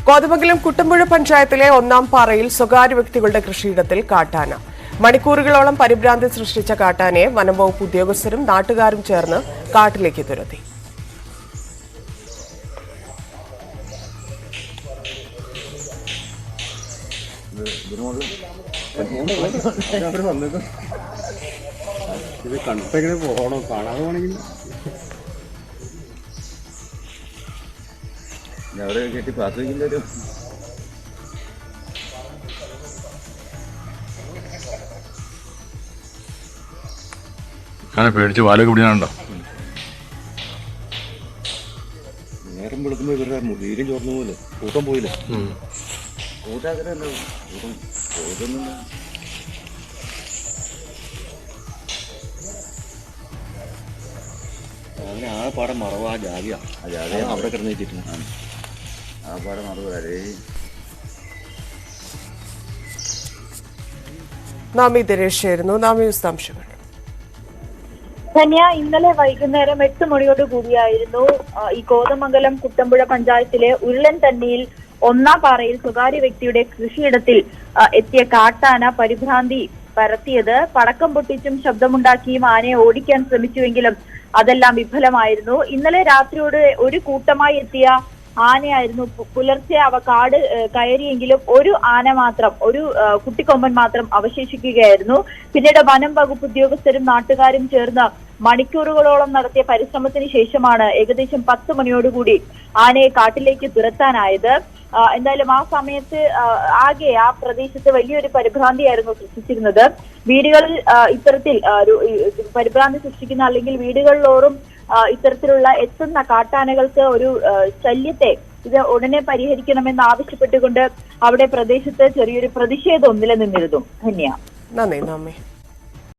കോതമംഗലം കുട്ടമ്പുഴ പഞ്ചായത്തിലെ ഒന്നാം പാറയിൽ സ്വകാര്യ വ്യക്തികളുടെ കൃഷിയിടത്തിൽ കാട്ടാന. മണിക്കൂറുകളോളം പരിഭ്രാന്തി സൃഷ്ടിച്ച കാട്ടാനയെ വനംവകുപ്പ് ഉദ്യോഗസ്ഥരും നാട്ടുകാരും ചേർന്ന് കാട്ടിലേക്ക് തുരത്തി. ഇത് കണ്ടിട്ടെങ്ങനെ പോകണം, കാണാതെ പോണെങ്കിൽ അവിടെ കെട്ടി പാസ് വയ്ക്കുന്നൊരു പേടിച്ച് വാലൊക്കെ പിടിയാണുണ്ടോ. നേരം വെളുക്കുമ്പോൾ ഇവരുടെ മുടിയിലും ചോർന്നു പോലെ കൂട്ടം പോയില്ലേ. കൂട്ടാക്കരല്ലോ കൂട്ടം പോയിട്ടൊന്നും അങ്ങനെ ആ പാടം മറവ് ആ ജാതിയാ. ആ ജാതിയ അവിടെ കിടന്ന് വെച്ചിട്ടുണ്ട്. ആ പാടം മറവ് വരേ. നാമി ദിനേശായിരുന്നു. നാമി വിശദാംശങ്ങൾ. ധന്യ, ഇന്നലെ വൈകുന്നേരം 8 മണിയോട് കൂടിയായിരുന്നു ഈ കോതമംഗലം കുട്ടമ്പുഴ പഞ്ചായത്തിലെ ഉരുളൻ തന്നിയിൽ ഒന്നാം പാറയിൽ സ്വകാര്യ വ്യക്തിയുടെ കൃഷിയിടത്തിൽ എത്തിയ കാട്ടാന പരിഭ്രാന്തി പരത്തിയത്. പടക്കം പൊട്ടിച്ചും ശബ്ദമുണ്ടാക്കിയും ആനയെ ഓടിക്കാൻ ശ്രമിച്ചുവെങ്കിലും അതെല്ലാം വിഫലമായിരുന്നു. ഇന്നലെ രാത്രിയോട് ഒരു കൂട്ടമായി എത്തിയ ആനയായിരുന്നു. പുലർച്ചെ അവ കാട് കയറിയെങ്കിലും ഒരു ആന മാത്രം, ഒരു കുട്ടിക്കൊമ്പൻ മാത്രം അവശേഷിക്കുകയായിരുന്നു. പിന്നീട് വനം വകുപ്പ് ഉദ്യോഗസ്ഥരും നാട്ടുകാരും ചേർന്ന് മണിക്കൂറുകളോളം നടത്തിയ പരിശ്രമത്തിന് ശേഷമാണ് ഏകദേശം 10 മണിയോടുകൂടി ആനയെ കാട്ടിലേക്ക് തുരത്താനായത്. എന്തായാലും ആ സമയത്ത് ആകെ ആ പ്രദേശത്ത് വലിയൊരു പരിഭ്രാന്തിയായിരുന്നു സൃഷ്ടിച്ചിരുന്നത്. വീടുകളിൽ ഇത്തരത്തിൽ പരിഭ്രാന്തി സൃഷ്ടിക്കുന്ന അല്ലെങ്കിൽ വീടുകളിലോറും ഇത്തരത്തിലുള്ള എത്തുന്ന കാട്ടാനകൾക്ക് ഒരു ശല്യത്തെ ഇത് ഉടനെ പരിഹരിക്കണമെന്ന് ആവശ്യപ്പെട്ടുകൊണ്ട് അവിടെ പ്രദേശത്ത് ചെറിയൊരു പ്രതിഷേധം നിലനിന്നിരുന്നു. ധന്യ. നന്ദി.